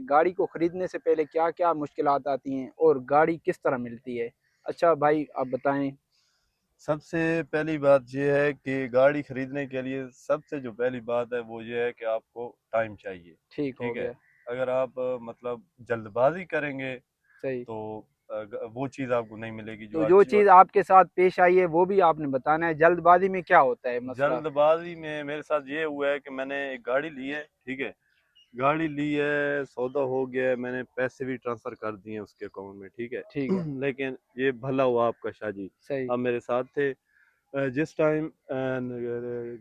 गाड़ी को खरीदने से पहले क्या क्या मुश्किलात आती हैं और गाड़ी किस तरह मिलती है? अच्छा भाई आप बताएं। सबसे पहली बात यह है कि गाड़ी खरीदने के लिए सबसे जो पहली बात है वो ये है कि आपको टाइम चाहिए। ठीक हो ठीक है। गया। अगर आप मतलब जल्दबाजी करेंगे सही। तो वो चीज़ आपको नहीं मिलेगी जो तो जो अच्छी चीज़ आपके साथ पेश आई है वो भी आपने बताना है। जल्दबाजी में क्या होता है मसला? जल्दबाजी में मेरे साथ ये हुआ है कि मैंने एक गाड़ी ली है। ठीक है। गाड़ी ली है, सौदा हो गया है, मैंने पैसे भी ट्रांसफ़र कर दिए उसके अकाउंट में। ठीक है। ठीक है। लेकिन ये भला हुआ आपका शाहजी, सही। आप मेरे साथ थे। जिस टाइम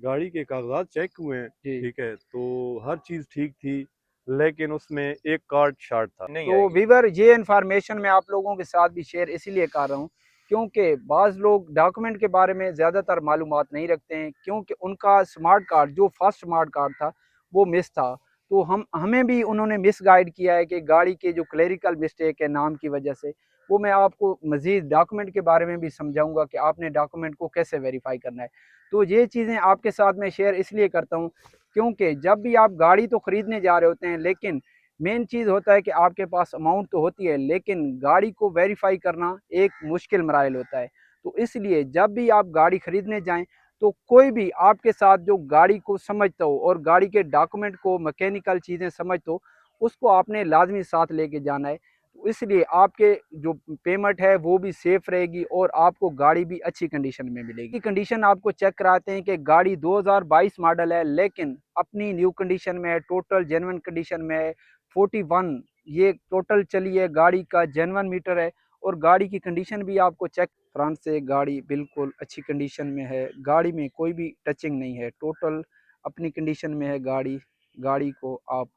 गाड़ी के कागजात चेक हुए हैं। जी। ठीक है, तो हर चीज़ ठीक थी, लेकिन उसमें एक कार्ड शार्ट था, नहीं तो आएगी। वीवर ये इन्फॉर्मेशन मैं आप लोगों के साथ भी शेयर इसीलिए कर रहा हूँ क्योंकि बाज़ लोग डॉक्यूमेंट के बारे में ज़्यादातर मालूमात नहीं रखते हैं क्योंकि उनका स्मार्ट कार्ड जो फर्स्ट स्मार्ट कार्ड था वो मिस था। तो हमें भी उन्होंने मिस गाइड किया है कि गाड़ी के जो क्लेरिकल मिस्टेक है नाम की वजह से। वो मैं आपको मज़ीद डॉक्यूमेंट के बारे में भी समझाऊंगा कि आपने डॉक्यूमेंट को कैसे वेरीफाई करना है। तो ये चीज़ें आपके साथ मैं शेयर इसलिए करता हूँ क्योंकि जब भी आप गाड़ी तो ख़रीदने जा रहे होते हैं लेकिन मेन चीज़ होता है कि आपके पास अमाउंट तो होती है लेकिन गाड़ी को वेरीफाई करना एक मुश्किल मराइल होता है। तो इसलिए जब भी आप गाड़ी खरीदने जाएं तो कोई भी आपके साथ जो गाड़ी को समझता हो और गाड़ी के डॉक्यूमेंट को मैकेनिकल चीज़ें समझता हो उसको आपने लाजमी साथ लेके जाना है। तो इसलिए आपके जो पेमेंट है वो भी सेफ रहेगी और आपको गाड़ी भी अच्छी कंडीशन में मिलेगी। कंडीशन आपको चेक कराते हैं कि गाड़ी 2022 मॉडल है लेकिन अपनी न्यू कंडीशन में है, टोटल जेन्युइन कंडीशन में है। 41 ये टोटल चली है, गाड़ी का जेन्युइन मीटर है और गाड़ी की कंडीशन भी आपको चेक। फ्रंट से गाड़ी बिल्कुल अच्छी कंडीशन में है, गाड़ी में कोई भी टचिंग नहीं है, टोटल अपनी कंडीशन में है गाड़ी। गाड़ी को आप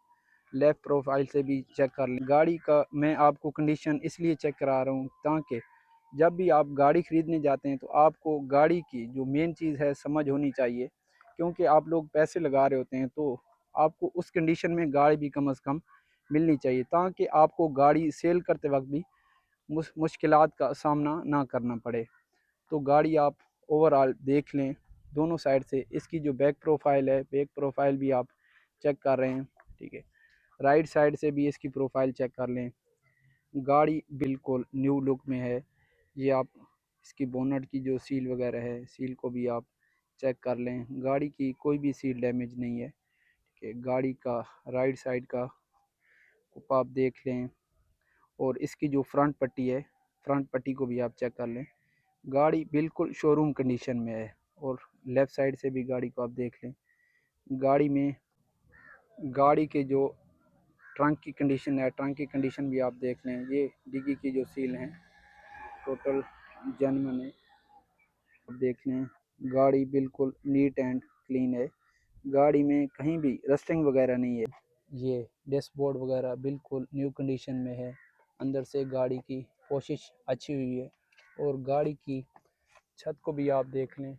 लेफ़्ट प्रोफाइल से भी चेक कर लें। गाड़ी का मैं आपको कंडीशन इसलिए चेक करा रहा हूँ ताकि जब भी आप गाड़ी ख़रीदने जाते हैं तो आपको गाड़ी की जो मेन चीज़ है समझ होनी चाहिए क्योंकि आप लोग पैसे लगा रहे होते हैं तो आपको उस कंडीशन में गाड़ी भी कम अज़ कम मिलनी चाहिए ताकि आपको गाड़ी सेल करते वक्त भी मुश्किलात का सामना ना करना पड़े। तो गाड़ी आप ओवरऑल देख लें दोनों साइड से। इसकी जो बैक प्रोफाइल है, बैक प्रोफाइल भी आप चेक कर रहे हैं। ठीक है। राइट साइड से भी इसकी प्रोफाइल चेक कर लें। गाड़ी बिल्कुल न्यू लुक में है। ये आप इसकी बोनट की जो सील वगैरह है, सील को भी आप चेक कर लें। गाड़ी की कोई भी सील डैमेज नहीं है। ठीक है। गाड़ी का राइट साइड का आप देख लें और इसकी जो फ्रंट पट्टी है, फ्रंट पट्टी को भी आप चेक कर लें। गाड़ी बिल्कुल शोरूम कंडीशन में है। और लेफ़्ट साइड से भी गाड़ी को आप देख लें। गाड़ी में गाड़ी के जो ट्रंक की कंडीशन है, ट्रंक की कंडीशन भी आप देख लें। ये डिग्गी की जो सील हैं टोटल जेन्युइन है। आप देख लें गाड़ी बिल्कुल नीट एंड क्लीन है। गाड़ी में कहीं भी रस्टिंग वगैरह नहीं है। ये डैशबोर्ड वगैरह बिल्कुल न्यू कंडीशन में है। अंदर से गाड़ी की कोशिश अच्छी हुई है और गाड़ी की छत को भी आप देख लें।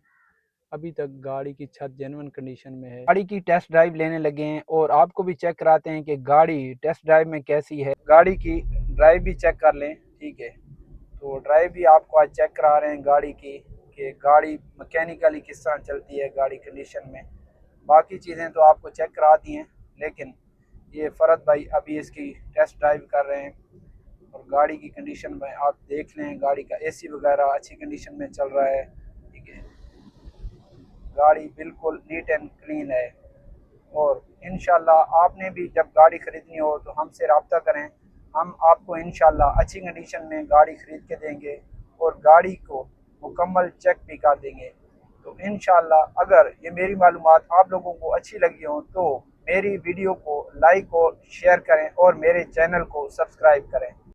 अभी तक गाड़ी की छत जेन्युइन कंडीशन में है। गाड़ी की टेस्ट ड्राइव लेने लगे हैं और आपको भी चेक कराते हैं कि गाड़ी टेस्ट ड्राइव में कैसी है। गाड़ी की ड्राइव भी चेक कर लें। ठीक है। तो ड्राइव भी आपको आज चेक करा रहे हैं गाड़ी की कि गाड़ी मैकेनिकली किस तरह चलती है गाड़ी कंडीशन में। बाकी चीज़ें तो आपको चेक करा दी हैं लेकिन ये फ़रद भाई अभी इसकी टेस्ट ड्राइव कर रहे हैं और गाड़ी की कंडीशन में आप देख लें। गाड़ी का एसी वगैरह अच्छी कंडीशन में चल रहा है। ठीक है। गाड़ी बिल्कुल नीट एंड क्लीन है और इंशाल्लाह आपने भी जब गाड़ी ख़रीदनी हो तो हमसे रब्ता करें। हम आपको इंशाल्लाह अच्छी कंडीशन में गाड़ी ख़रीद के देंगे और गाड़ी को मुकम्मल चेक भी कर देंगे। तो इंशाल्लाह अगर ये मेरी मालूमात आप लोगों को अच्छी लगी हो तो मेरी वीडियो को लाइक और शेयर करें और मेरे चैनल को सब्सक्राइब करें।